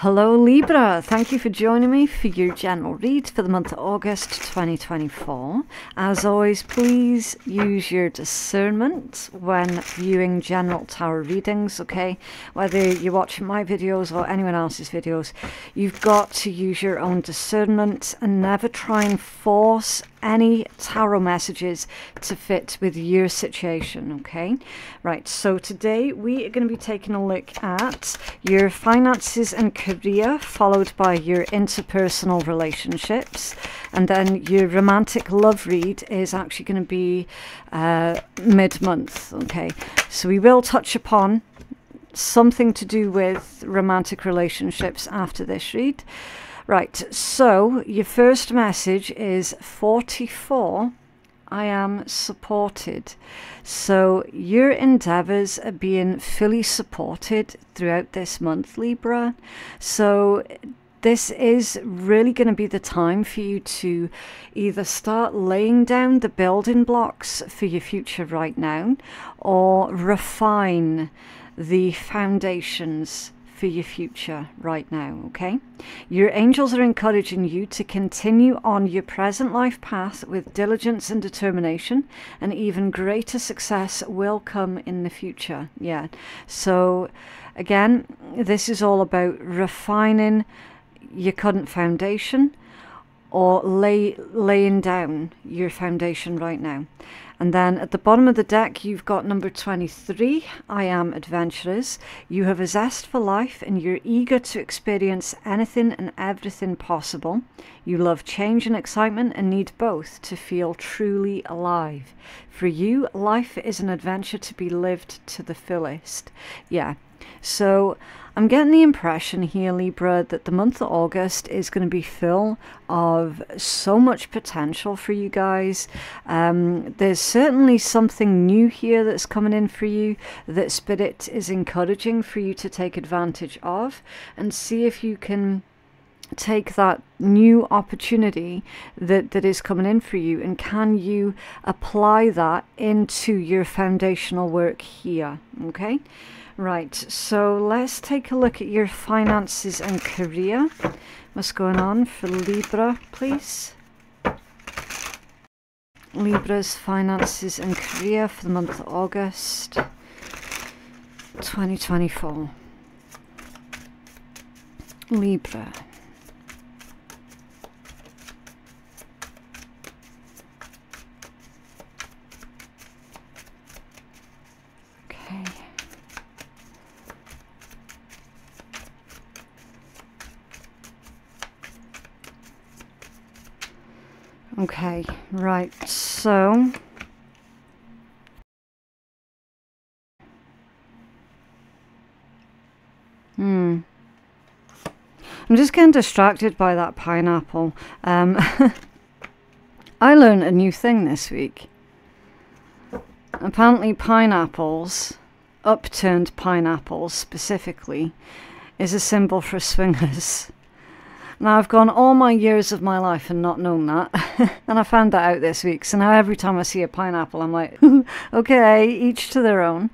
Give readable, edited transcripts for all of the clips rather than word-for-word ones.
Hello Libra, thank you for joining me for your general read for the month of August 2024. As always, please use your discernment when viewing general tarot readings, okay? Whether you're watching my videos or anyone else's videos, you've got to use your own discernment and never try and force any tarot messages to fit with your situation, okay? Right, so today we are going to be taking a look at your finances and career, followed by your interpersonal relationships, and then your romantic love read is actually going to be mid-month, okay? So we will touch upon something to do with romantic relationships after this read. Right, so your first message is 44, I am supported. So your endeavors are being fully supported throughout this month, Libra. So this is really going to be the time for you to either start laying down the building blocks for your future right now, or refine the foundations for your future right now, okay? Your angels are encouraging you to continue on your present life path with diligence and determination, and even greater success will come in the future. Yeah, so again, this is all about refining your current foundation, or laying down your foundation right now. And then at the bottom of the deck, you've got number 23, I am adventurous. You have a zest for life and you're eager to experience anything and everything possible. You love change and excitement and need both to feel truly alive. For you, life is an adventure to be lived to the fullest. Yeah, so I'm getting the impression here, Libra, that the month of August is going to be full of so much potential for you guys. There's certainly something new here that's coming in for you that Spirit is encouraging for you to take advantage of, and see if you can take that new opportunity that is coming in for you, and can you apply that into your foundational work here, okay? Right, so let's take a look at your finances and career. What's going on for Libra, please? Libra's finances and career for the month of August 2024. Libra. Okay. Okay, right, so I'm just getting distracted by that pineapple. I learned a new thing this week. Apparently pineapples, upturned pineapples specifically, is a symbol for swingers. Now, I've gone all my years of my life and not known that, and I found that out this week. So now every time I see a pineapple, I'm like, okay, each to their own.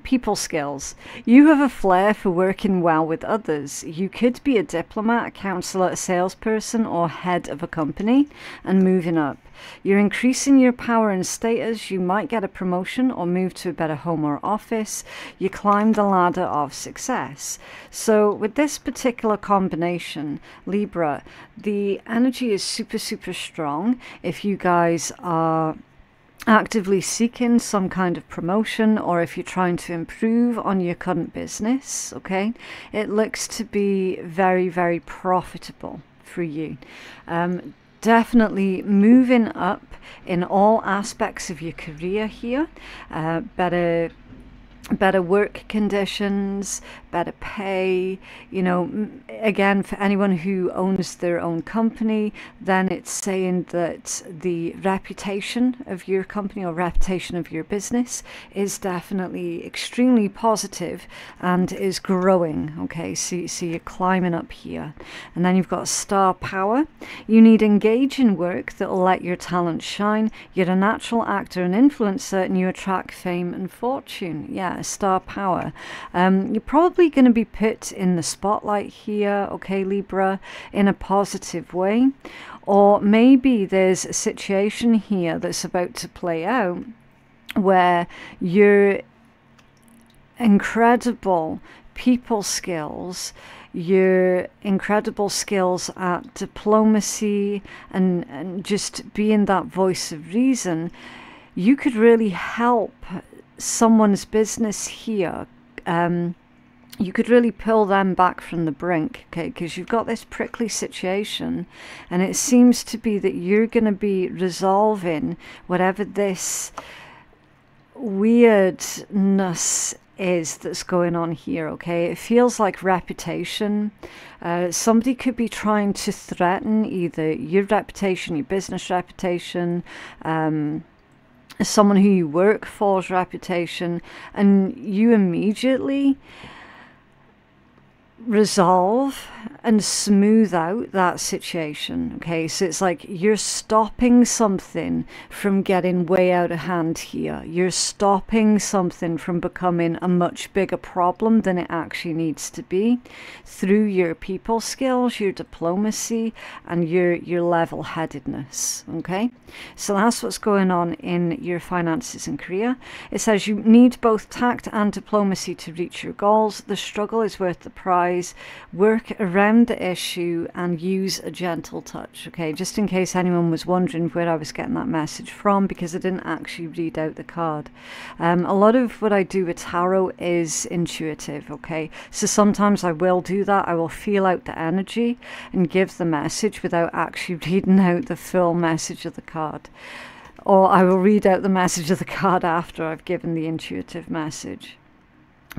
People skills. You have a flair for working well with others. You could be a diplomat, a counsellor, a salesperson, or head of a company, and moving up. You're increasing your power and status. You might get a promotion or move to a better home or office. You climb the ladder of success. So with this particular combination, Libra, the energy is super, super strong. If you guys are actively seeking some kind of promotion, or if you're trying to improve on your current business, okay, it looks to be very, very profitable for you. Definitely moving up in all aspects of your career here. Better work conditions, better pay, you know. Again, for anyone who owns their own company, then it's saying that the reputation of your company or reputation of your business is definitely extremely positive and is growing, okay? So you're climbing up here. And then you've got star power. You need engaging work that will let your talent shine. You're a natural actor and influencer, and you attract fame and fortune. Yeah. yeah, star power. You're probably going to be put in the spotlight here, okay, Libra, in a positive way. Or maybe there's a situation here that's about to play out where your incredible people skills, your incredible skills at diplomacy and just being that voice of reason, you could really help someone's business here. You could really pull them back from the brink, okay, because you've got this prickly situation, and it seems to be that you're going to be resolving whatever this weirdness is that's going on here, okay? It feels like reputation. Somebody could be trying to threaten either your reputation, your business reputation, someone who you work for's reputation, and you immediately resolve and smooth out that situation, okay? So it's like you're stopping something from getting way out of hand here. You're stopping something from becoming a much bigger problem than it actually needs to be through your people skills, your diplomacy, and your level-headedness, okay? So that's what's going on in your finances and career. It says you need both tact and diplomacy to reach your goals. The struggle is worth the prize. Work around the issue and use a gentle touch, okay? Just in case anyone was wondering where I was getting that message from, because I didn't actually read out the card. A lot of what I do with tarot is intuitive, okay? So sometimes I will do that. I will feel out the energy and give the message without actually reading out the full message of the card. Or I will read out the message of the card after I've given the intuitive message.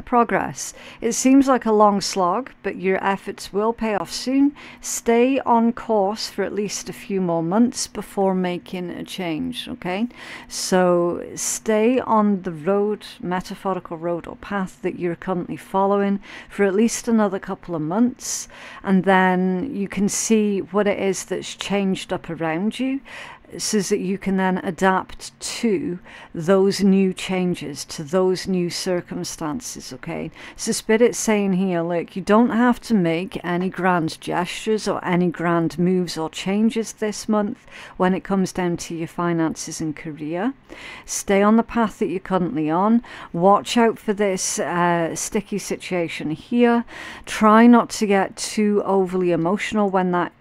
Progress. It seems like a long slog, but your efforts will pay off soon. Stay on course for at least a few more months before making a change, okay? So stay on the road, metaphorical road or path that you're currently following for at least another couple of months, and then you can see what it is that's changed up around you, so that you can then adapt to those new changes, to those new circumstances, okay? So Spirit's saying here, look, you don't have to make any grand gestures or any grand moves or changes this month when it comes down to your finances and career. Stay on the path that you're currently on. Watch out for this sticky situation here. Try not to get too overly emotional when that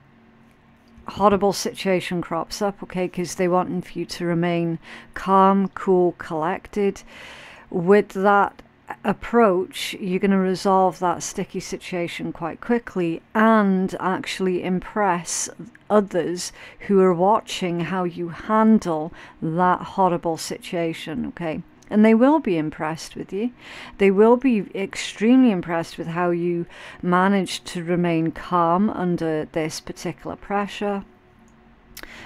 horrible situation crops up, okay, because they want for you to remain calm, cool, collected. With that approach, you're going to resolve that sticky situation quite quickly and actually impress others who are watching how you handle that horrible situation, okay? And they will be impressed with you. They will be extremely impressed with how you managed to remain calm under this particular pressure.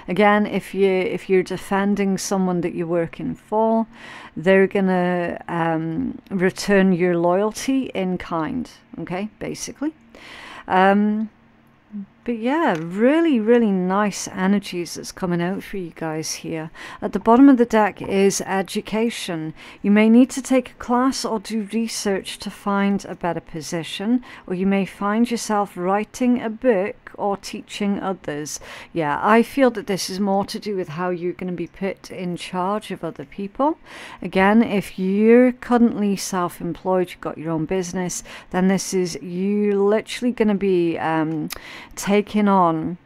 Again, if you're defending someone that you're working for, they're gonna return your loyalty in kind, okay, basically. But yeah, really, really nice energies that's coming out for you guys here. At the bottom of the deck is education. You may need to take a class or do research to find a better position, or you may find yourself writing a book or teaching others. Yeah, I feel that this is more to do with how you're going to be put in charge of other people. Again, if you're currently self-employed, you've got your own business, then this is you literally going to be taking on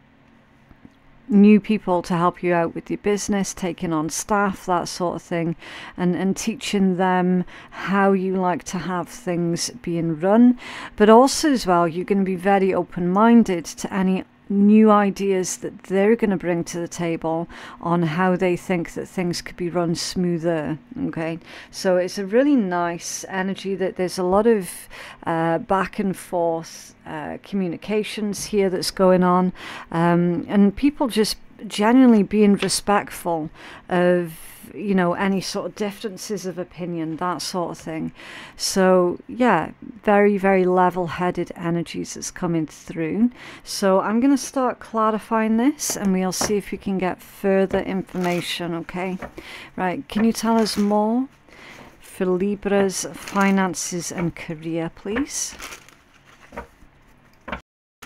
new people to help you out with your business, taking on staff, that sort of thing, and teaching them how you like to have things being run. But also as well, you're going to be very open-minded to any new ideas that they're going to bring to the table on how they think that things could be run smoother, okay? So it's a really nice energy that there's a lot of back and forth communications here that's going on, and people just genuinely being respectful of, you know, any sort of differences of opinion, that sort of thing. So yeah, very, very level-headed energies that's coming through. So I'm going to start clarifying this and we'll see if we can get further information, okay? Right, can you tell us more for Libra's finances and career, please.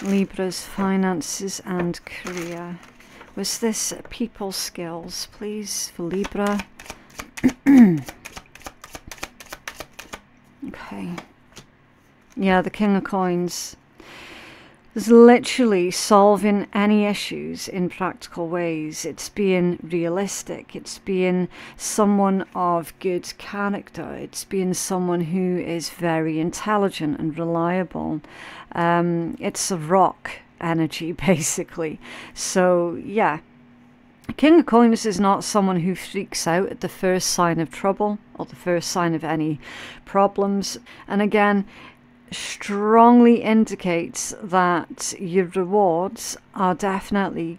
Libra's finances and career. Was this people skills, please, for Libra? Okay. Yeah, the King of Coins. There's literally solving any issues in practical ways. It's being realistic. It's being someone of good character. It's being someone who is very intelligent and reliable. It's a rock energy, basically. So, yeah. King of Coins is not someone who freaks out at the first sign of trouble or the first sign of any problems. And again, strongly indicates that your rewards are definitely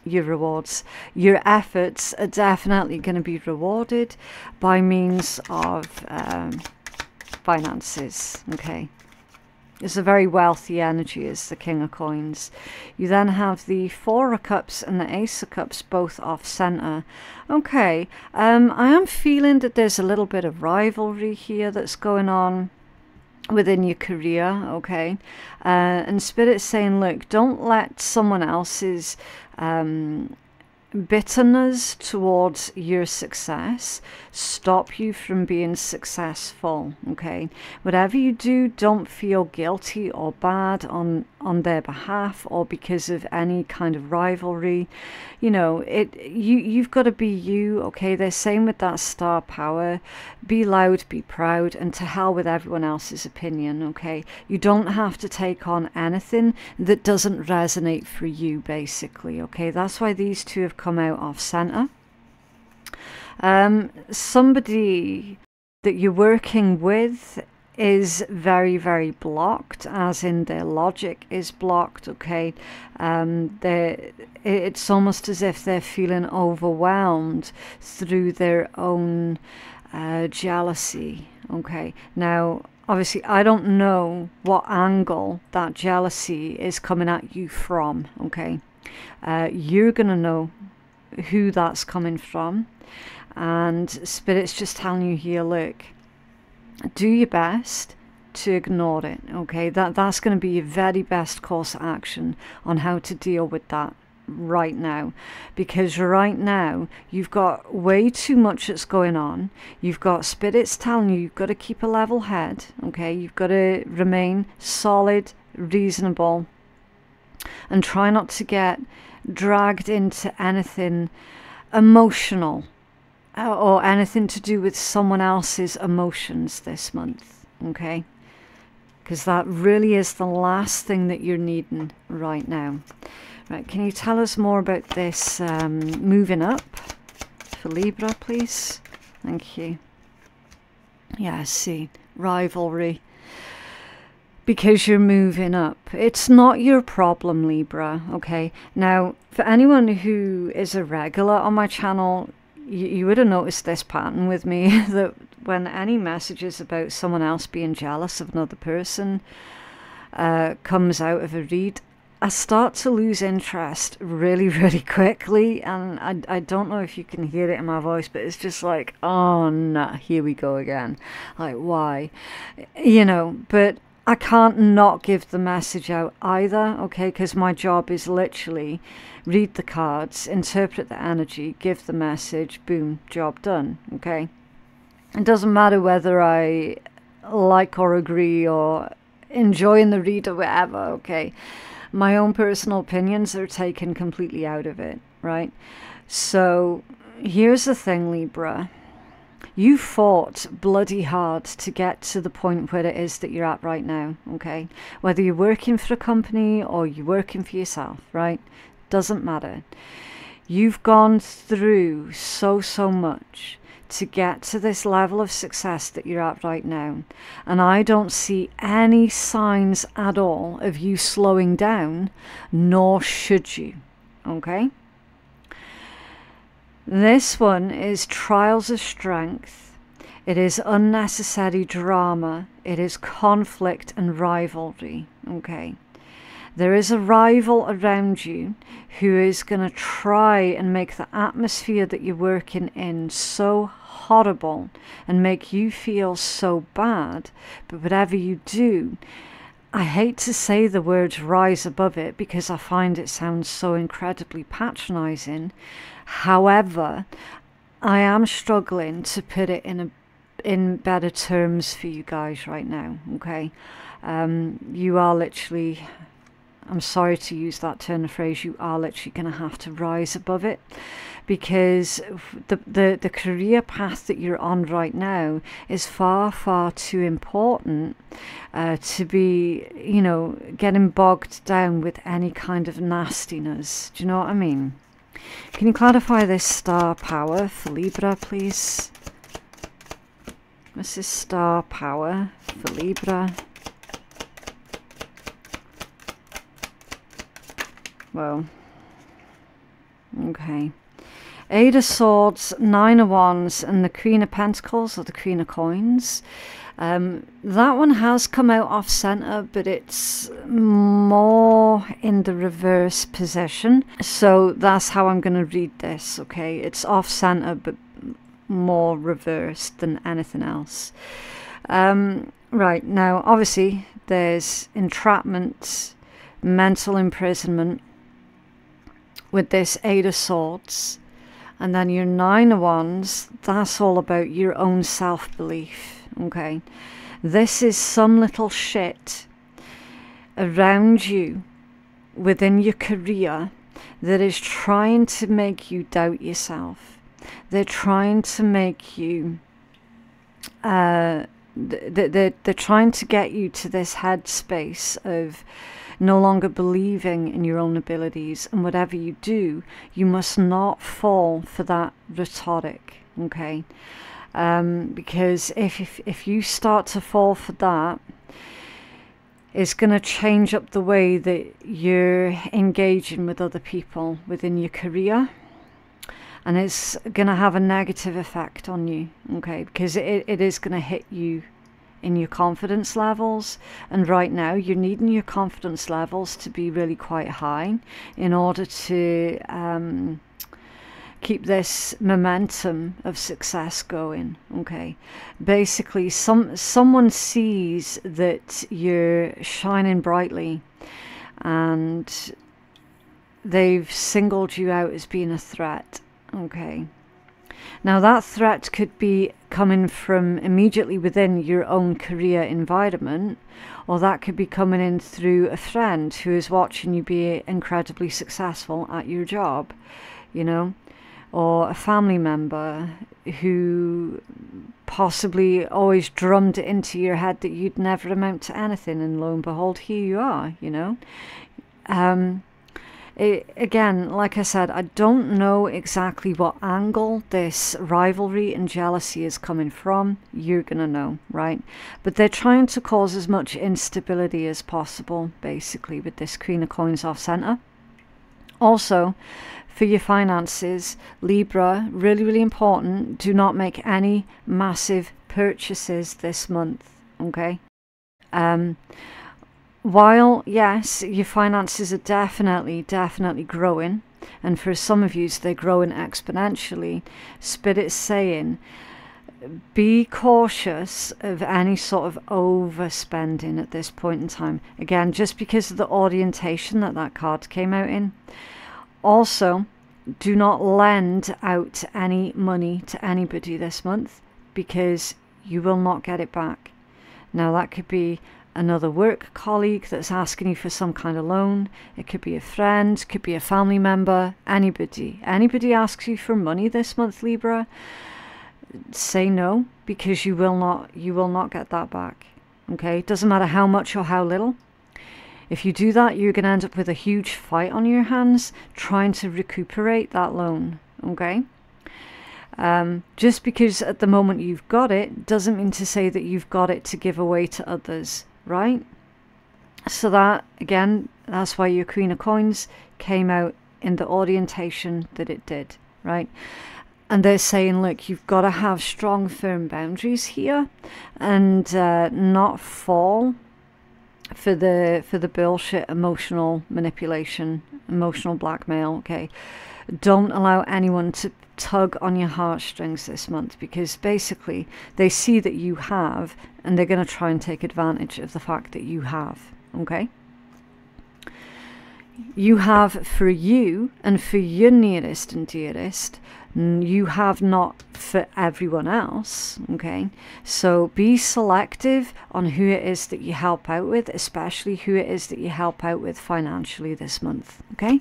your rewards. Your efforts are definitely going to be rewarded by means of finances. Okay. It's a very wealthy energy, is the King of Coins. You then have the Four of Cups and the Ace of Cups both off center. Okay. I am feeling that there's a little bit of rivalry here that's going on within your career, okay? And Spirit's saying, look, don't let someone else's bitterness towards your success stop you from being successful, okay? Whatever you do, don't feel guilty or bad on their behalf or because of any kind of rivalry. You know, you've got to be you, okay? They're saying with that star power, be loud, be proud, and to hell with everyone else's opinion, okay? You don't have to take on anything that doesn't resonate for you, basically, okay? That's why these two have come out off center. Somebody that you're working with is very, very blocked, as in their logic is blocked, okay? It's almost as if they're feeling overwhelmed through their own jealousy, okay? Now, obviously, I don't know what angle that jealousy is coming at you from, okay? You're going to know who that's coming from. And Spirit's just telling you here, look, do your best to ignore it, okay? That's going to be your very best course of action on how to deal with that right now. Because right now, you've got way too much that's going on. You've got Spirit's telling you, you've got to keep a level head, okay? You've got to remain solid, reasonable, and try not to get dragged into anything emotional or anything to do with someone else's emotions this month, okay? Because that really is the last thing that you're needing right now. Right, can you tell us more about this moving up for Libra, please? Thank you. Yeah, I see. Rivalry. Because you're moving up. It's not your problem, Libra, okay? Now, for anyone who is a regular on my channel, you would have noticed this pattern with me, that when any messages about someone else being jealous of another person comes out of a read, I start to lose interest really, really quickly. And I don't know if you can hear it in my voice, but it's just like, oh, nah, here we go again. Like, why? You know, but I can't not give the message out either, okay? Because my job is literally read the cards, interpret the energy, give the message, boom, job done, okay? It doesn't matter whether I like or agree or enjoy in the read or whatever, okay? My own personal opinions are taken completely out of it, right? So here's the thing, Libra. You fought bloody hard to get to the point where it is that you're at right now, okay? Whether you're working for a company or you're working for yourself, right? Doesn't matter. You've gone through so much to get to this level of success that you're at right now. And I don't see any signs at all of you slowing down, nor should you, okay? This one is trials of strength. It is unnecessary drama. It is conflict and rivalry, okay? There is a rival around you who is going to try and make the atmosphere that you're working in so horrible and make you feel so bad. But whatever you do, I hate to say the words rise above it because I find it sounds so incredibly patronizing. However, I am struggling to put it in better terms for you guys right now, okay? You are literally, I'm sorry to use that turn of phrase, you are literally going to have to rise above it, because the career path that you're on right now is far, far too important to be, you know, getting bogged down with any kind of nastiness. Do you know what I mean? Can you clarify this star power for Libra, please? This is star power for Libra. Well, okay. 8 of Swords, 9 of Wands, and the Queen of Pentacles, or the Queen of Coins. That one has come out off center, but it's more in the reverse position. So that's how I'm going to read this, okay? It's off center, but more reversed than anything else. Right, now, obviously, there's entrapment, mental imprisonment, with this 8 of Swords, and then your 9 of Wands, that's all about your own self-belief, okay? This is some little shit around you within your career that is trying to make you doubt yourself. They're trying to make you, they're trying to get you to this headspace of no longer believing in your own abilities, and whatever you do, you must not fall for that rhetoric, okay? Because if you start to fall for that, it's going to change up the way that you're engaging with other people within your career, and it's going to have a negative effect on you, okay? Because it is going to hit you in your confidence levels, and right now you're needing your confidence levels to be really quite high in order to keep this momentum of success going, okay? Basically, someone sees that you're shining brightly and they've singled you out as being a threat, okay? Now that threat could be coming from immediately within your own career environment, or that could be coming in through a friend who is watching you be incredibly successful at your job, you know, or a family member who possibly always drummed it into your head that you'd never amount to anything, and lo and behold, here you are, you know. Again, like I said, I don't know exactly what angle this rivalry and jealousy is coming from. You're going to know, right? But they're trying to cause as much instability as possible, basically, with this Queen of Coins off center. Also, for your finances, Libra, really, really important, do not make any massive purchases this month, okay? While, yes, your finances are definitely growing, and for some of you, they're growing exponentially, Spirit's saying, be cautious of any sort of overspending at this point in time. Again, just because of the orientation that card came out in. Also, do not lend out any money to anybody this month, because you will not get it back. Now, that could be another work colleague that's asking you for some kind of loan. It could be a friend, could be a family member, anybody. Anybody asks you for money this month, Libra, say no, because you will not get that back. Okay? It doesn't matter how much or how little. If you do that, you're going to end up with a huge fight on your hands trying to recuperate that loan. Okay? Just because at the moment you've got it doesn't mean to say that you've got it to give away to others, right? So that, again, that's why your Queen of Coins came out in the orientation that it did, right? And they're saying, look, you've got to have strong, firm boundaries here and not fall for the bullshit, emotional manipulation, emotional blackmail. Okay, don't allow anyone to tug on your heartstrings this month, because basically they see that you have, and they're going to try and take advantage of the fact that you have. Okay, you have for you and for your nearest and dearest. You have not for everyone else. Okay, so be selective on who it is that you help out with, especially who it is that you help out with financially this month. Okay,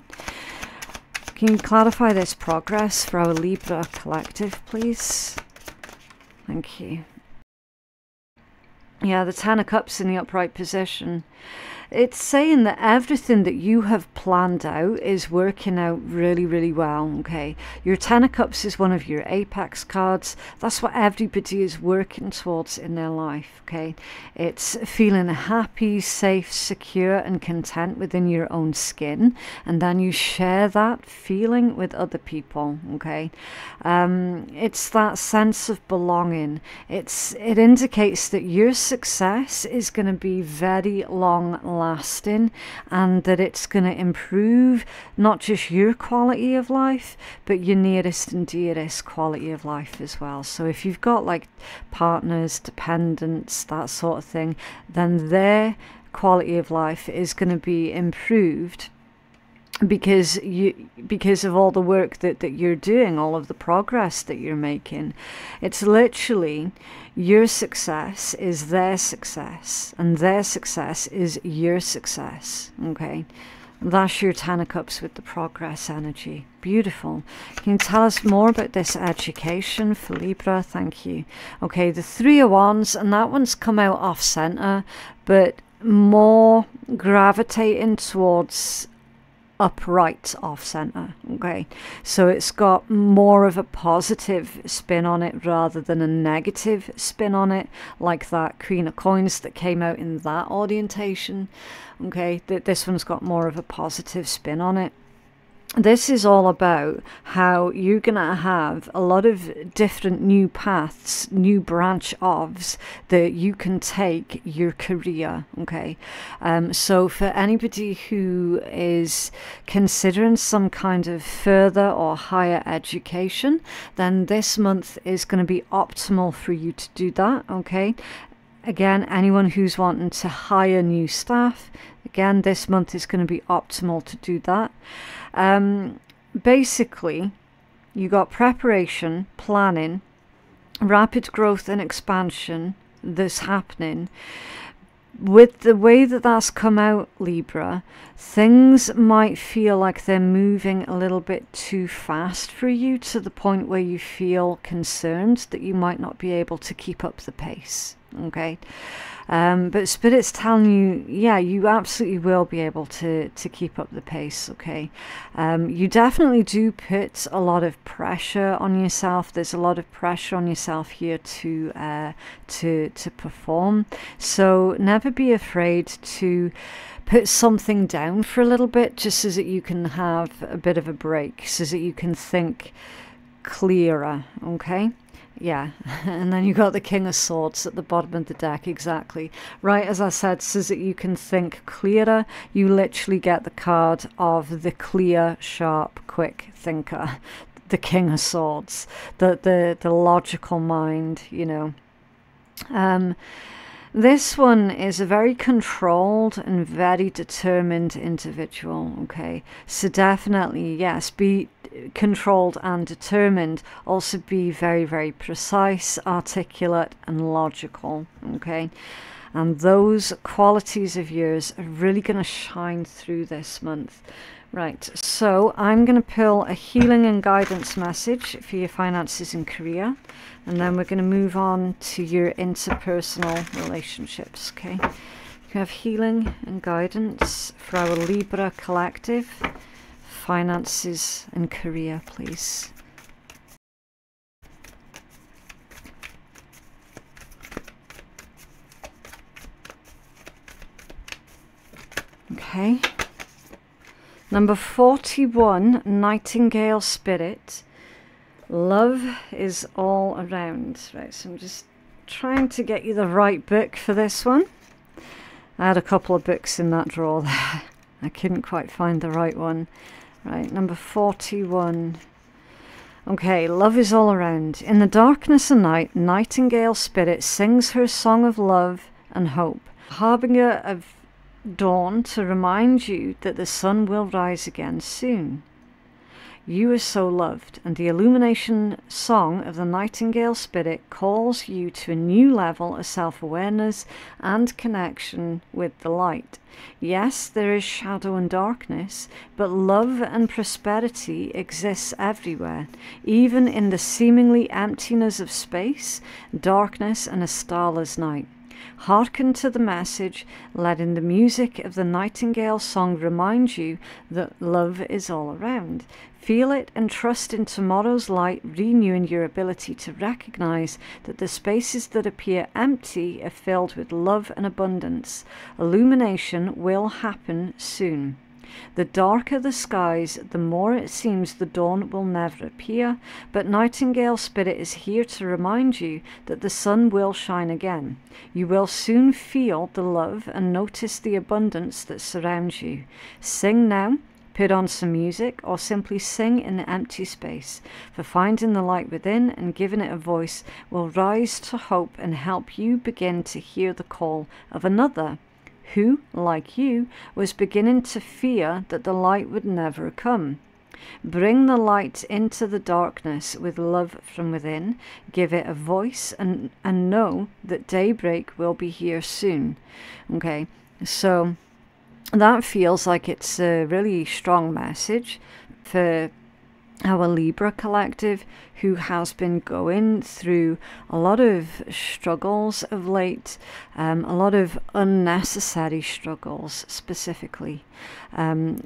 can you clarify this progress for our Libra collective, please? Thank you. Yeah, the Ten of Cups in the upright position. It's saying that everything that you have planned out is working out really, really well, okay? Your Ten of Cups is one of your apex cards. That's what everybody is working towards in their life, okay? It's feeling happy, safe, secure, and content within your own skin, and then you share that feeling with other people, okay? It's that sense of belonging. It indicates that your success is going to be very long lasting, and that it's going to improve not just your quality of life, but your nearest and dearest quality of life as well. So if you've got like partners, dependents, that sort of thing, then their quality of life is going to be improved because of all the work that you're doing, all of the progress that you're making. It's literally your success is their success, and their success is your success. Okay, that's your Ten of Cups with the progress energy. Beautiful. Can you tell us more about this education for Libra? Thank you. Okay, the Three of Wands, and that one's come out off center, but more gravitating towards upright off center. Okay, so it's got more of a positive spin on it rather than a negative spin on it, like that Queen of Coins that came out in that orientation. Okay, this one's got more of a positive spin on it. This is all about how you're going to have a lot of different new paths, new branch offs that you can take your career. Okay, so for anybody who is considering some kind of further or higher education, then this month is going to be optimal for you to do that. Okay, again, anyone who's wanting to hire new staff, again, this month is going to be optimal to do that. Basically, you got preparation, planning, rapid growth and expansion that's happening. With the way that that's come out, Libra, things might feel like they're moving a little bit too fast for you, to the point where you feel concerned that you might not be able to keep up the pace. Okay, but Spirit's telling you, yeah, you absolutely will be able to keep up the pace. Okay, you definitely do put a lot of pressure on yourself. There's a lot of pressure on yourself here to perform. So never be afraid to put something down for a little bit, just so that you can have a bit of a break, so that you can think clearer. Okay. Yeah, and then you got the King of Swords at the bottom of the deck, exactly. Right, as I said, so that you can think clearer, you literally get the card of the clear, sharp, quick thinker, the King of Swords, the logical mind, you know. This one is a very controlled and very determined individual, okay? So definitely, yes, be controlled and determined. Also be very, very precise, articulate, and logical, okay? And those qualities of yours are really going to shine through this month. Right, so I'm going to pull a healing and guidance message for your finances and career, and then we're going to move on to your interpersonal relationships, okay? You have healing and guidance for our Libra collective, finances and career, please. Okay. Number 41, Nightingale Spirit. Love is all around. Right, so I'm just trying to get you the right book for this one. I had a couple of books in that drawer there. I couldn't quite find the right one. Right, number 41. Okay, love is all around. In the darkness of night, nightingale spirit sings her song of love and hope, harbinger of dawn to remind you that the sun will rise again soon. You are so loved, and the illumination song of the nightingale spirit calls you to a new level of self-awareness and connection with the light. Yes, there is shadow and darkness, but love and prosperity exists everywhere, even in the seemingly emptiness of space, darkness, and a starless night. Hearken to the message, letting the music of the nightingale song remind you that love is all around. Feel it and trust in tomorrow's light, renewing your ability to recognize that the spaces that appear empty are filled with love and abundance. Illumination will happen soon. The darker the skies, the more it seems the dawn will never appear, but Nightingale Spirit is here to remind you that the sun will shine again. You will soon feel the love and notice the abundance that surrounds you. Sing now, put on some music, or simply sing in the empty space, for finding the light within and giving it a voice will rise to hope and help you begin to hear the call of another who, like you, was beginning to fear that the light would never come. Bring the light into the darkness with love from within, give it a voice, and know that daybreak will be here soon. Okay, so that feels like it's a really strong message for our Libra collective, who has been going through a lot of struggles of late, a lot of unnecessary struggles specifically.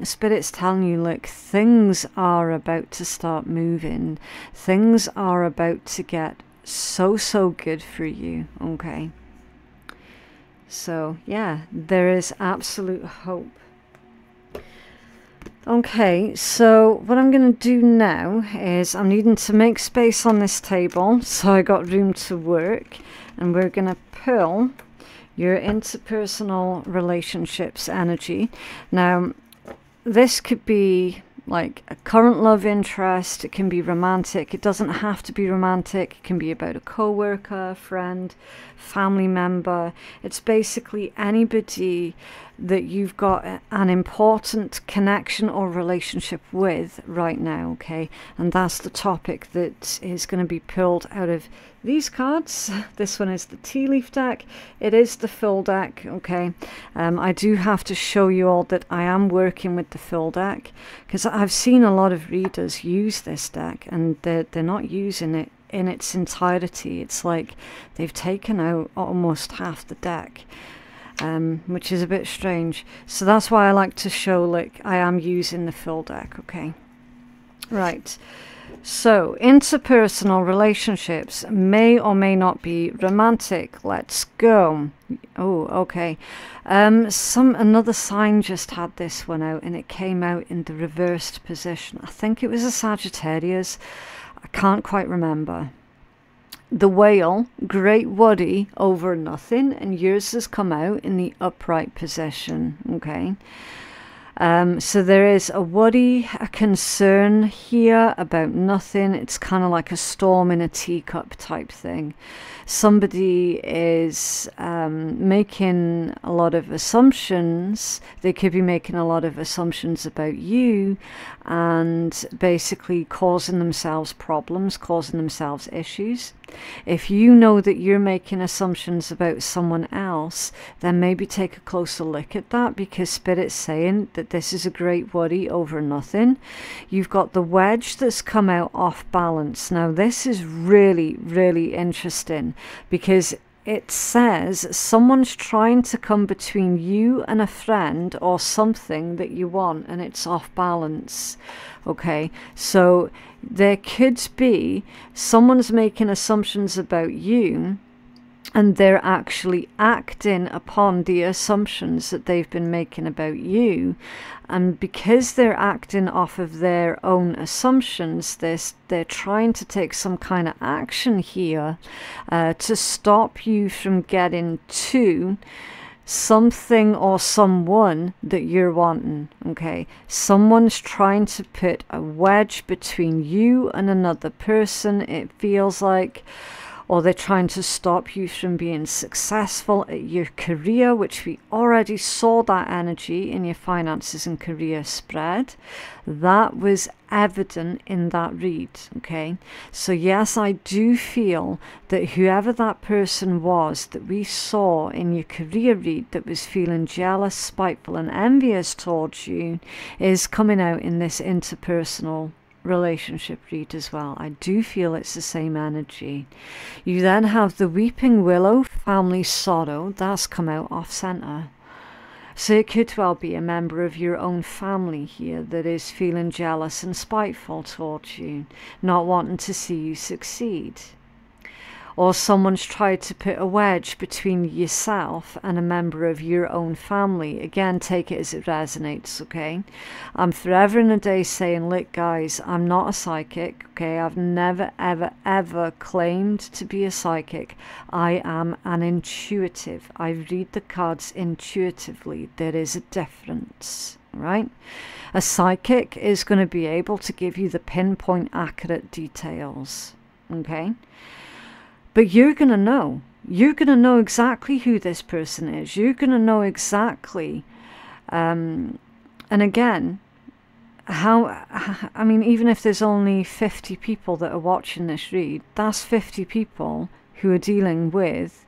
Spirit's telling you, look, things are about to start moving. Things are about to get so good for you, okay? So, yeah, there is absolute hope. Okay, so what I'm going to do now is I'm needing to make space on this table so I got room to work, and we're going to pull your interpersonal relationships energy. Now, this could be like a current love interest, it can be romantic, it doesn't have to be romantic, it can be about a co-worker, friend, family member. It's basically anybody that you've got an important connection or relationship with right now, okay? And that's the topic that is going to be pulled out of these cards. This one is the tea leaf deck. It is the full deck, okay? I do have to show you all that I am working with the full deck, because I've seen a lot of readers use this deck and they're not using it in its entirety. It's like they've taken out almost half the deck. Which is a bit strange. So that's why I like to show, like, I am using the full deck, okay? Right. So, interpersonal relationships may or may not be romantic. Let's go. Oh, okay. Another sign just had this one out, and it came out in the reversed position. I think it was a Sagittarius. I can't quite remember. The whale, great worry over nothing, and yours has come out in the upright position, okay? So there is a worry, a concern here about nothing. It's kind of like a storm in a teacup type thing. Somebody is making a lot of assumptions. They could be making a lot of assumptions about you and basically causing themselves problems, causing themselves issues. If you know that you're making assumptions about someone else, then maybe take a closer look at that, because Spirit's saying that this is a great worry over nothing. You've got the wedge that's come out off balance. Now, this is really, really interesting, because it says someone's trying to come between you and a friend or something that you want, and it's off balance. Okay, so there could be someone's making assumptions about you, and they're actually acting upon the assumptions that they've been making about you. And because they're acting off of their own assumptions, they're trying to take some kind of action here to stop you from getting to something or someone that you're wanting, okay? Someone's trying to put a wedge between you and another person, it feels like, or they're trying to stop you from being successful at your career, which we already saw that energy in your finances and career spread. That was evident in that read, okay? So yes, I do feel that whoever that person was that we saw in your career read that was feeling jealous, spiteful and envious towards you is coming out in this interpersonal relationship read as well. I do feel it's the same energy. You then have the weeping willow, family sorrow, that's come out off center. So it could well be a member of your own family here that is feeling jealous and spiteful towards you, not wanting to see you succeed. Or someone's tried to put a wedge between yourself and a member of your own family. Again, take it as it resonates, okay? I'm forever and a day saying, look guys, I'm not a psychic, okay? I've never, ever, ever claimed to be a psychic. I am an intuitive. I read the cards intuitively. There is a difference, right? A psychic is going to be able to give you the pinpoint accurate details, okay? But you're going to know. You're going to know exactly who this person is. You're going to know exactly, and again, I mean, even if there's only 50 people that are watching this read, that's 50 people who are dealing with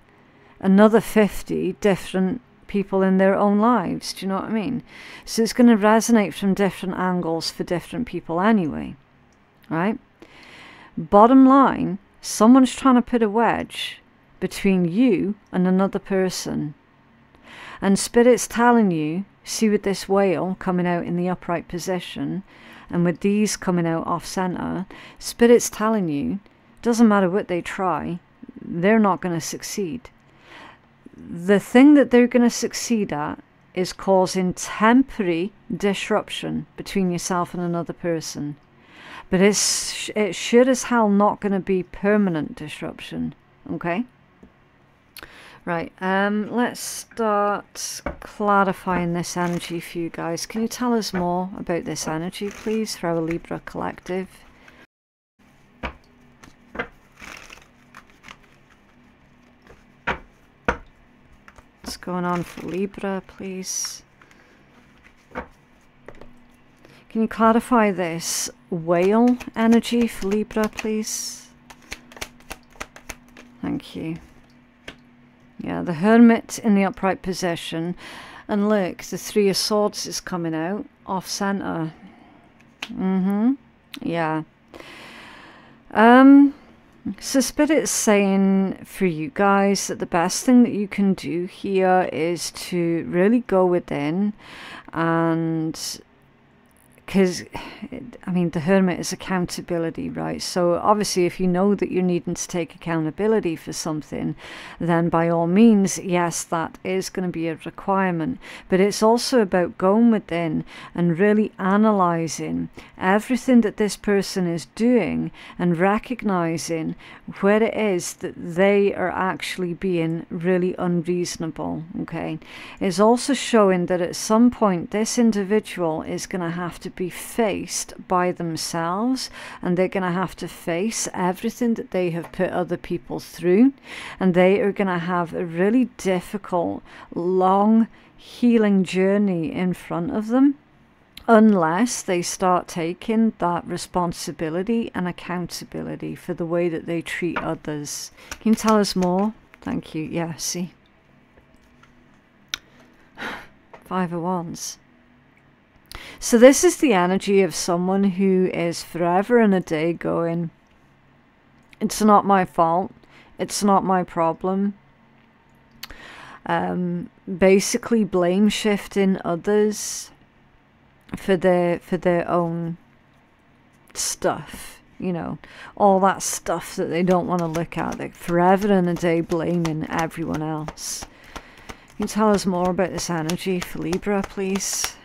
another 50 different people in their own lives. Do you know what I mean? So it's going to resonate from different angles for different people anyway, right? Bottom line, someone's trying to put a wedge between you and another person. And Spirit's telling you, see with this whale coming out in the upright position, and with these coming out off center, Spirit's telling you, doesn't matter what they try, they're not going to succeed. The thing that they're going to succeed at is causing temporary disruption between yourself and another person. But it's sure as hell not going to be permanent disruption, okay? Right, let's start clarifying this energy for you guys. Can you tell us more about this energy, please, for our Libra collective? What's going on for Libra, please? Can you clarify this whale energy for Libra, please? Thank you. Yeah, the Hermit in the upright position. And look, the Three of Swords is coming out off center. Yeah. So Spirit's saying for you guys that the best thing that you can do here is to really go within, and because, I mean, the Hermit is accountability, right? So obviously if you know that you're needing to take accountability for something, then by all means, yes, that is going to be a requirement. But it's also about going within and really analysing everything that this person is doing and recognising where it is that they are actually being really unreasonable, okay? It's also showing that at some point this individual is going to have to be faced by themselves, and they're going to have to face everything that they have put other people through, and they are going to have a really difficult, long healing journey in front of them unless they start taking that responsibility and accountability for the way that they treat others. Can you tell us more? Thank you. Yeah, see. 5 of Wands. So this is the energy of someone who is forever and a day going, it's not my fault, it's not my problem. Basically blame shifting others for their own stuff, you know, all that stuff that they don't want to look at. They're forever and a day blaming everyone else. Can you tell us more about this energy for Libra, please?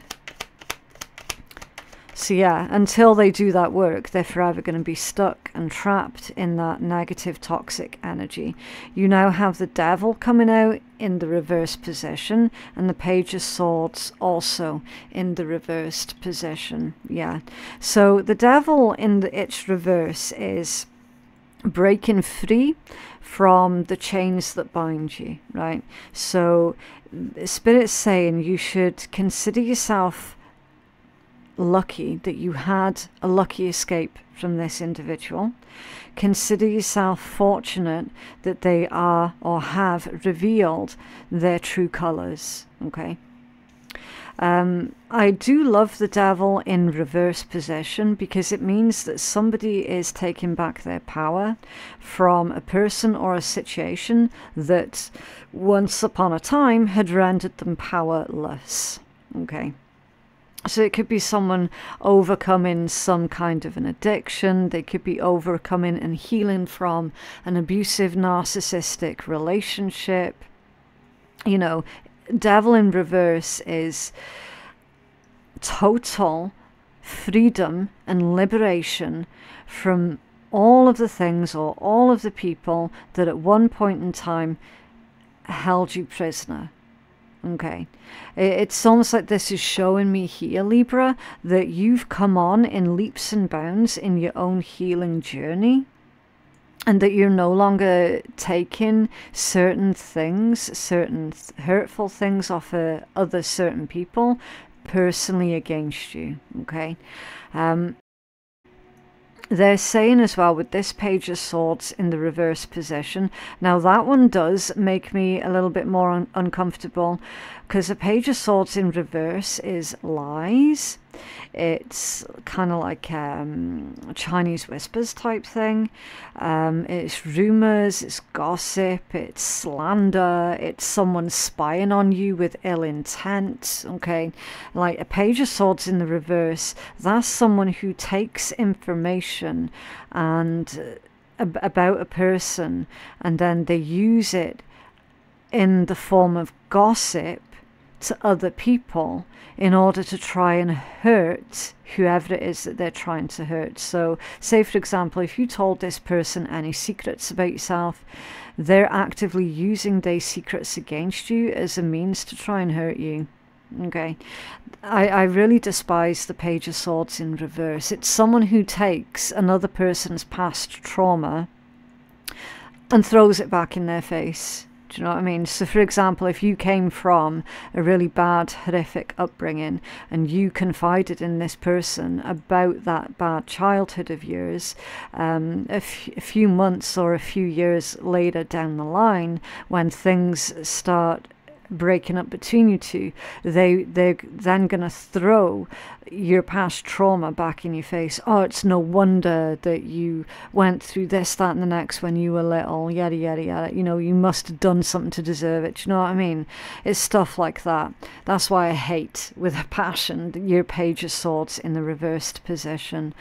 So yeah, until they do that work, they're forever going to be stuck and trapped in that negative, toxic energy. You now have the Devil coming out in the reverse position, and the Page of Swords also in the reversed position. Yeah. So the Devil in its reverse is breaking free from the chains that bind you, right? So Spirit's saying you should consider yourself lucky that you had a lucky escape from this individual. Consider yourself fortunate that they are or have revealed their true colors. Okay. I do love the Devil in reverse position because it means that somebody is taking back their power from a person or a situation that once upon a time had rendered them powerless. Okay. So it could be someone overcoming some kind of an addiction. They could be overcoming and healing from an abusive, narcissistic relationship. You know, Devil in reverse is total freedom and liberation from all of the things or all of the people that at one point in time held you prisoner. Okay, it's almost like this is showing me here, Libra, that you've come on in leaps and bounds in your own healing journey, and that you're no longer taking certain things, certain hurtful things off of other certain people personally against you. Okay. They're saying as well with this Page of Swords in the reverse position. Now that one does make me a little bit more uncomfortable, because a Page of Swords in reverse is lies. It's kind of like Chinese whispers type thing. It's rumors, it's gossip, it's slander, it's someone spying on you with ill intent. Okay, like a Page of Swords in the reverse, that's someone who takes information and about a person, and then they use it in the form of gossip to other people in order to try and hurt whoever it is that they're trying to hurt. So say, for example, if you told this person any secrets about yourself, they're actively using those secrets against you as a means to try and hurt you. Okay, I really despise the Page of Swords in reverse. It's someone who takes another person's past trauma and throws it back in their face. Do you know what I mean? So for example, if you came from a really bad, horrific upbringing and you confided in this person about that bad childhood of yours, a few months or a few years later down the line, when things start breaking up between you two, they're then going to throw your past trauma back in your face. Oh, it's no wonder that you went through this, that and the next when you were little, yada yada yada, you know, you must have done something to deserve it. Do you know what I mean? It's stuff like that. That's why I hate with a passion your Page of Swords in the reversed position.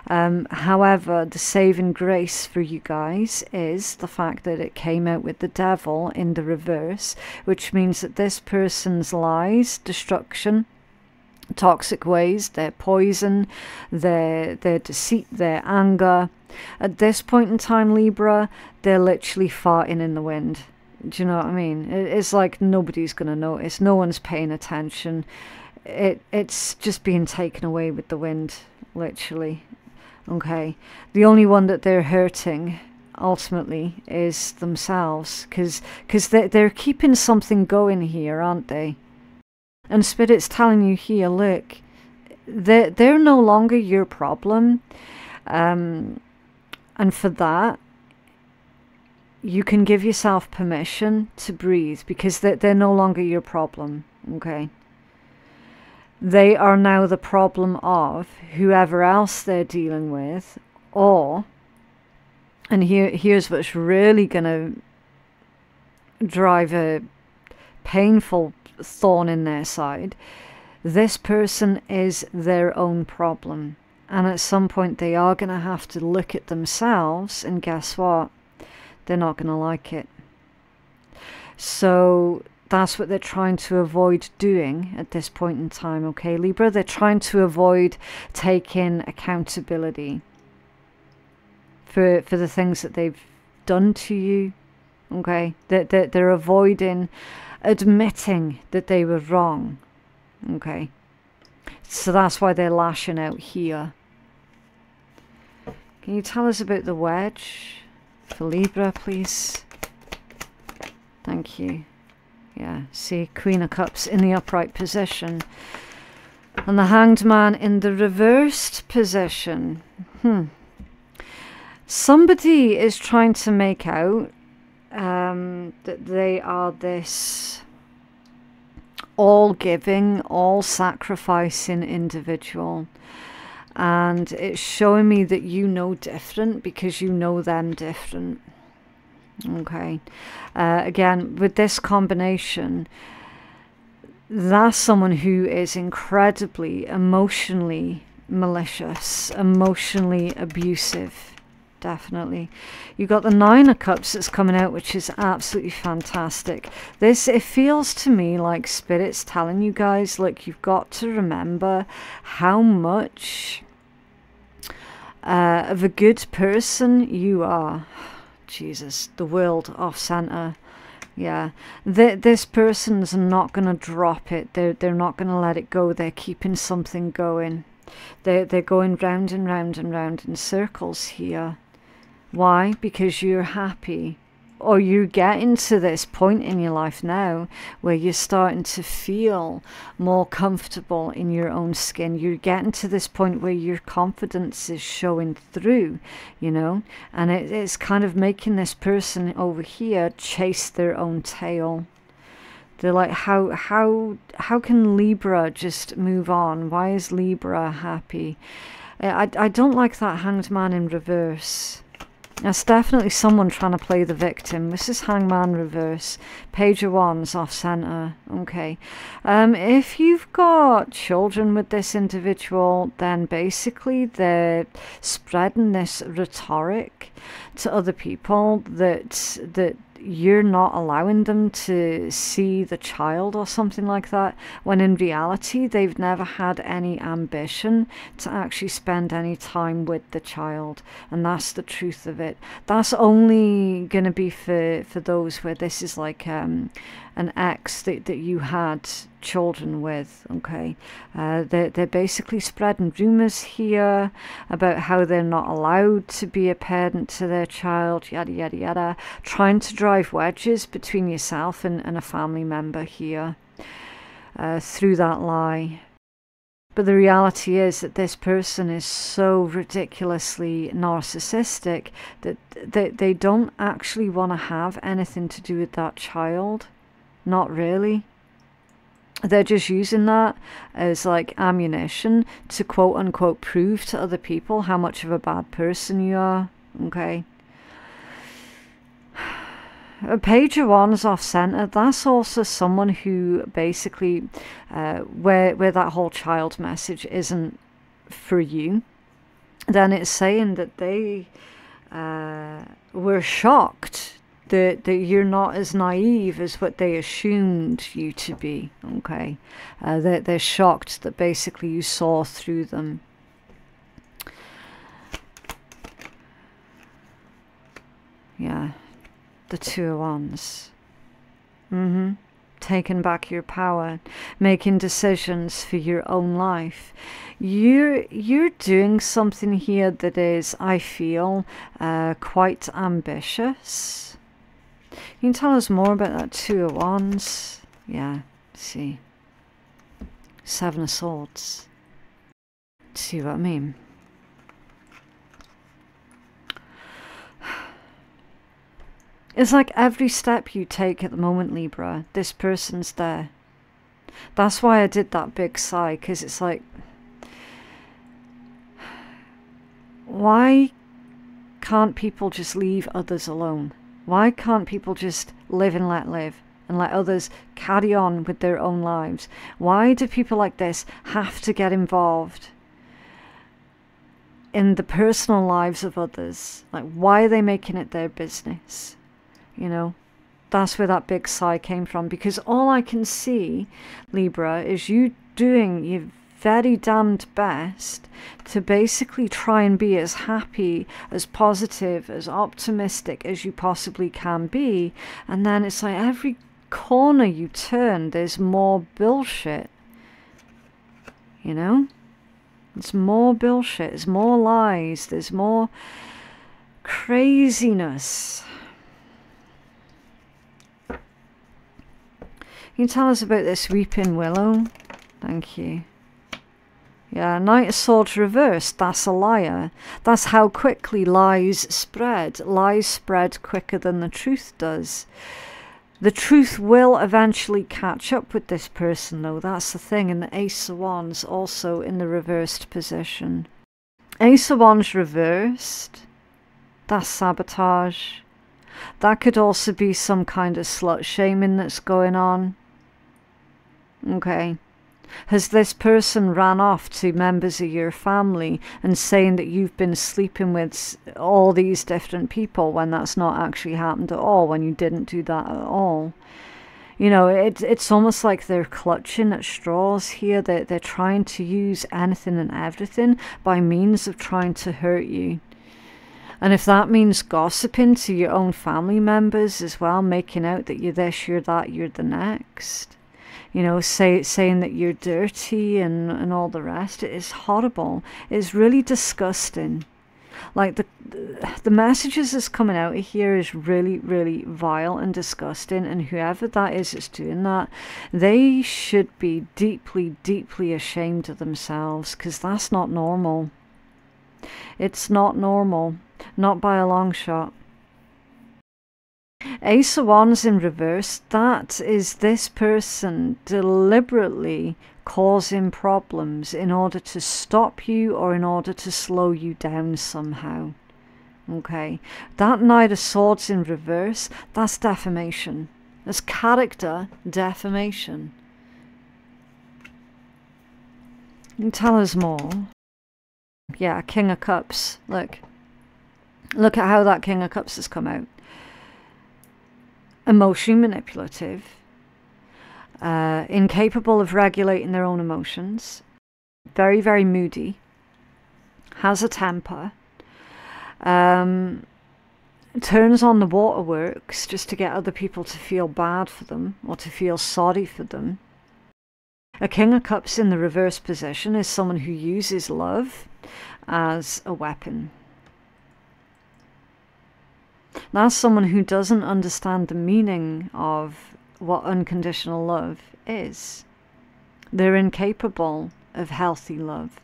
However, the saving grace for you guys is the fact that it came out with the Devil in the reverse, which means that this person's lies, destruction, toxic ways, their poison, their deceit, their anger, at this point in time, Libra, they're literally farting in the wind. Do you know what I mean? It's like nobody's going to notice. No one's paying attention. It's just being taken away with the wind, literally. Okay. The only one that they're hurting ultimately is themselves, because they're keeping something going here, aren't they? And Spirit's telling you here, look, they're no longer your problem, and for that you can give yourself permission to breathe, because they're no longer your problem. Okay, they are now the problem of whoever else they're dealing with, or, and here's what's really going to drive a painful thorn in their side. This person is their own problem, and at some point they are going to have to look at themselves, and guess what? They're not going to like it. So that's what they're trying to avoid doing at this point in time, okay, Libra? They're trying to avoid taking accountability for the things that they've done to you, okay? They're avoiding admitting that they were wrong, okay? So that's why they're lashing out here. Can you tell us about the wedge for Libra, please? Thank you. Yeah, see, Queen of Cups in the upright position. And the Hanged Man in the reversed position. Somebody is trying to make out that they are this all-giving, all-sacrificing individual. And it's showing me that you know different because you know them different. Okay. Again, with this combination, that's someone who is incredibly emotionally malicious, emotionally abusive. Definitely. You got the Nine of Cups that's coming out, which is absolutely fantastic. This, it feels to me like Spirit's telling you guys, like, you've got to remember how much of a good person you are. Jesus, the world off center. Yeah, this person's not going to drop it. They're not going to let it go. They're keeping something going. They're going round and round and round in circles here. Why? Because you're happy, or you're getting to this point in your life now where you're starting to feel more comfortable in your own skin. You're getting to this point where your confidence is showing through, you know, and it's kind of making this person over here chase their own tail. They're like, how can Libra just move on? Why is Libra happy? I don't like that Hanged Man in reverse. That's definitely someone trying to play the victim. This is Hangman reverse. Page of Wands off center. Okay. If you've got children with this individual, then basically they're spreading this rhetoric to other people that you're not allowing them to see the child or something like that, when in reality they've never had any ambition to actually spend any time with the child. And that's the truth of it. That's only going to be for those where this is like an ex that you had children with, okay? They're basically spreading rumors here about how they're not allowed to be a parent to their child, yada yada yada, trying to drive wedges between yourself and a family member here through that lie. But the reality is that this person is so ridiculously narcissistic that they don't actually want to have anything to do with that child. Not really. They're just using that as like ammunition to quote unquote prove to other people how much of a bad person you are. Okay. A Page of Wands off center, that's also someone who basically where that whole child message isn't for you, then it's saying that they were shocked that you're not as naive as what they assumed you to be. Okay, they're shocked that basically you saw through them. Yeah, the Two of Wands. Taking back your power, making decisions for your own life. You're doing something here that is, I feel, quite ambitious. You can tell us more about that Two of Wands. Yeah, see. Seven of Swords. See what I mean? It's like every step you take at the moment, Libra, this person's there. That's why I did that big sigh, because it's like, why can't people just leave others alone? Why can't people just live and let others carry on with their own lives? Why do people like this have to get involved in the personal lives of others? Like, why are they making it their business? You know, that's where that big sigh came from, because all I can see, Libra, is you doing your very damned best to basically try and be as happy, as positive, as optimistic as you possibly can be. And then it's like every corner you turn, there's more bullshit. You know? There's more bullshit, there's more lies, there's more craziness. Can you tell us about this weeping willow? Thank you. Yeah, Knight of Swords reversed. That's a liar. That's how quickly lies spread. Lies spread quicker than the truth does. The truth will eventually catch up with this person, though. That's the thing. And the Ace of Wands also in the reversed position. Ace of Wands reversed. That's sabotage. That could also be some kind of slut shaming that's going on. Okay. Has this person ran off to members of your family and saying that you've been sleeping with all these different people when that's not actually happened at all, when you didn't do that at all? You know, it's almost like they're clutching at straws here. They're trying to use anything and everything by means of trying to hurt you. And if that means gossiping to your own family members as well, making out that you're this, you're that, you're the next, you know, saying that you're dirty and all the rest, it is horrible. It's really disgusting. Like the messages that's coming out of here is really, really vile and disgusting. And whoever that is that's doing that, they should be deeply, deeply ashamed of themselves, because that's not normal. It's not normal. Not by a long shot. Ace of Wands in reverse, that is this person deliberately causing problems in order to stop you or in order to slow you down somehow. Okay, that Knight of Swords in reverse, that's defamation. That's character defamation. You can tell us more. Yeah, King of Cups, look. Look at how that King of Cups has come out. Emotionally manipulative, incapable of regulating their own emotions, very, very moody, has a temper, turns on the waterworks just to get other people to feel bad for them or to feel sorry for them. A King of Cups in the reverse position is someone who uses love as a weapon. That's someone who doesn't understand the meaning of what unconditional love is. They're incapable of healthy love.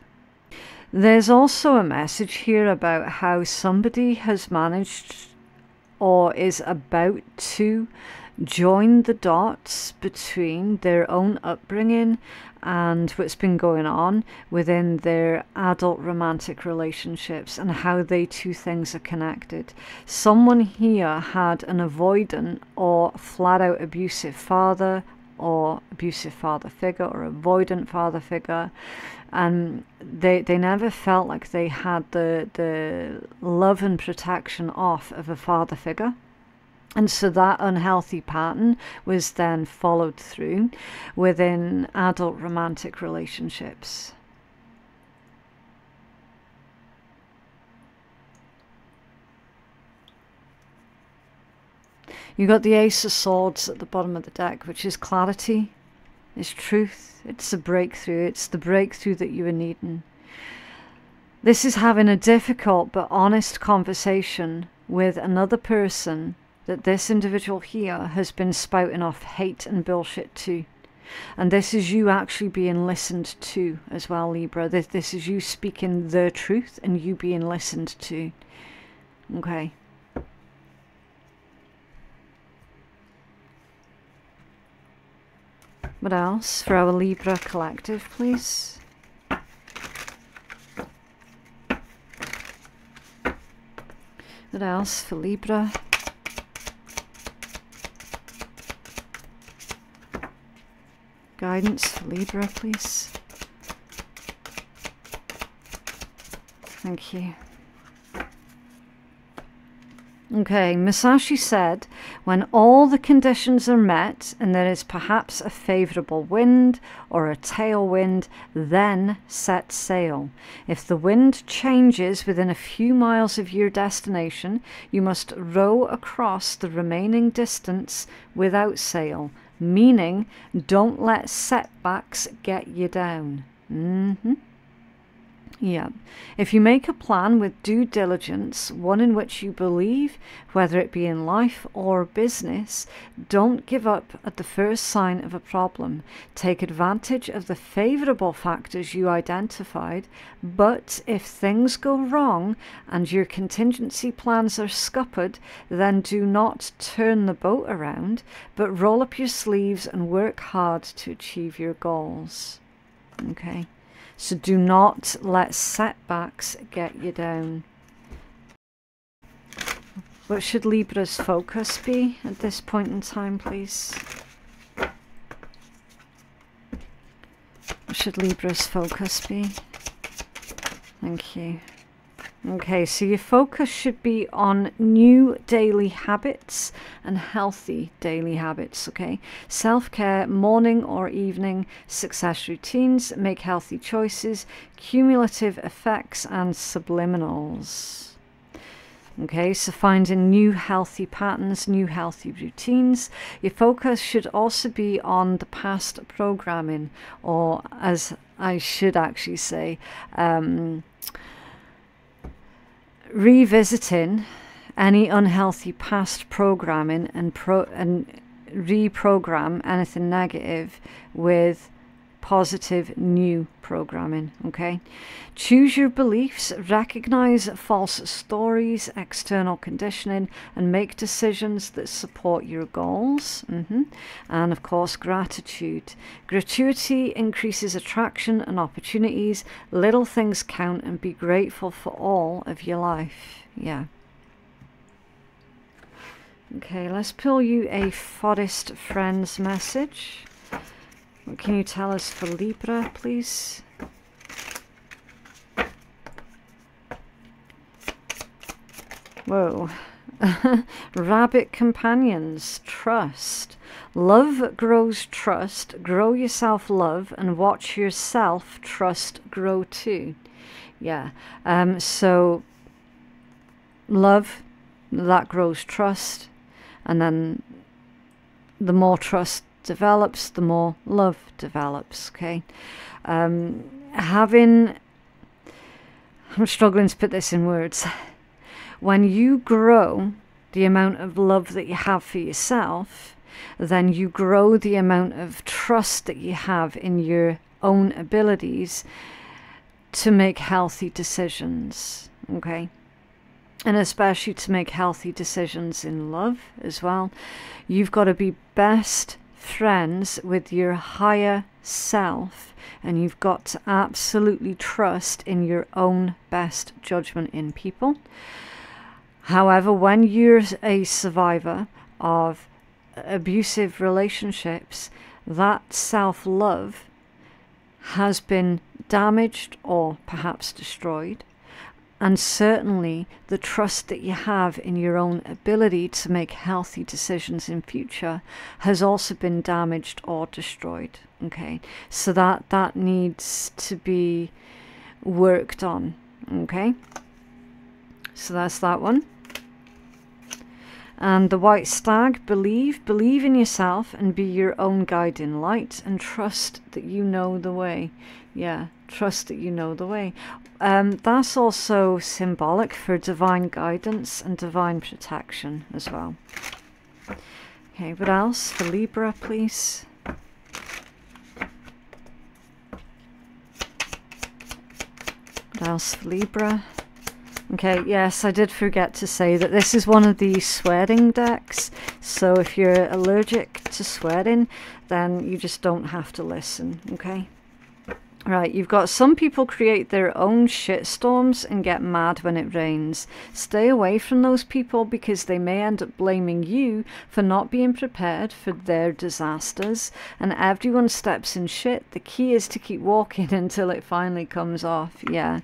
There's also a message here about how somebody has managed or is about to join the dots between their own upbringing and what's been going on within their adult romantic relationships and how they two things are connected. Someone here had an avoidant or flat out abusive father or abusive father figure or avoidant father figure, and they never felt like they had the love and protection off of a father figure. And so that unhealthy pattern was then followed through within adult romantic relationships. You got the Ace of Swords at the bottom of the deck, which is clarity, it's truth, it's a breakthrough, it's the breakthrough that you were needing. This is having a difficult but honest conversation with another person that this individual here has been spouting off hate and bullshit to. And this is you actually being listened to as well, Libra. This is you speaking the truth and you being listened to. Okay. What else for our Libra collective, please? What else for Libra? Guidance for Libra, please. Thank you. Okay, Masashi said, When all the conditions are met and there is perhaps a favourable wind or a tailwind, then set sail. If the wind changes within a few miles of your destination, you must row across the remaining distance without sail, meaning don't let setbacks get you down. Yeah. If you make a plan with due diligence, one in which you believe, whether it be in life or business, don't give up at the first sign of a problem. Take advantage of the favourable factors you identified, but if things go wrong and your contingency plans are scuppered, then do not turn the boat around, but roll up your sleeves and work hard to achieve your goals. Okay. So do not let setbacks get you down. What should Libra's focus be at this point in time, please? What should Libra's focus be? Thank you. Okay, so your focus should be on new daily habits and healthy daily habits, okay? Self-care, morning or evening, success routines, make healthy choices, cumulative effects and subliminals. Okay, so finding new healthy patterns, new healthy routines. Your focus should also be on the past programming, or as I should actually say, revisiting any unhealthy past programming and reprogram anything negative with positive new programming. Okay, choose your beliefs, recognize false stories, external conditioning, and make decisions that support your goals. And of course, gratitude. Gratuity increases attraction and opportunities. Little things count, and be grateful for all of your life. Yeah. Okay, let's pull you a Forest Friends message. What can you tell us for Libra, please? Whoa. Rabbit companions, trust. Love grows trust. Grow your self-love and watch your self-trust grow too. Yeah. So love, that grows trust. And then the more trust develops, the more love develops. Okay. I'm struggling to put this in words. When you grow the amount of love that you have for yourself, then you grow the amount of trust that you have in your own abilities to make healthy decisions. Okay. And especially to make healthy decisions in love as well. You've got to be best friends with your higher self, and you've got to absolutely trust in your own best judgment in people. However, when you're a survivor of abusive relationships, that self-love has been damaged or perhaps destroyed. And certainly the trust that you have in your own ability to make healthy decisions in future has also been damaged or destroyed. Okay, so that needs to be worked on. Okay, so that's that one. And the white stag, believe in yourself and be your own guiding light, and trust that you know the way. Yeah, trust that you know the way. That's also symbolic for divine guidance and divine protection as well. Okay, what else for Libra, please? What else for Libra? Okay, yes, I did forget to say that this is one of the sweating decks. So if you're allergic to sweating, then you just don't have to listen, okay? Right, you've got some people create their own shitstorms and get mad when it rains. Stay away from those people because they may end up blaming you for not being prepared for their disasters. And everyone steps in shit. The key is to keep walking until it finally comes off. Yeah.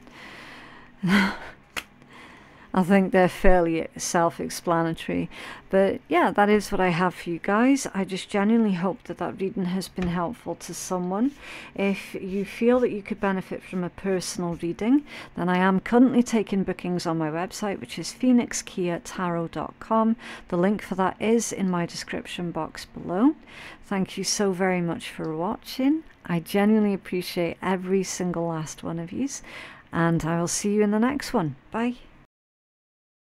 I think they're fairly self-explanatory. But yeah, that is what I have for you guys. I just genuinely hope that that reading has been helpful to someone. If you feel that you could benefit from a personal reading, then I am currently taking bookings on my website, which is phoenixkeiatarot.com. The link for that is in my description box below. Thank you so very much for watching. I genuinely appreciate every single last one of yous, and I will see you in the next one. Bye.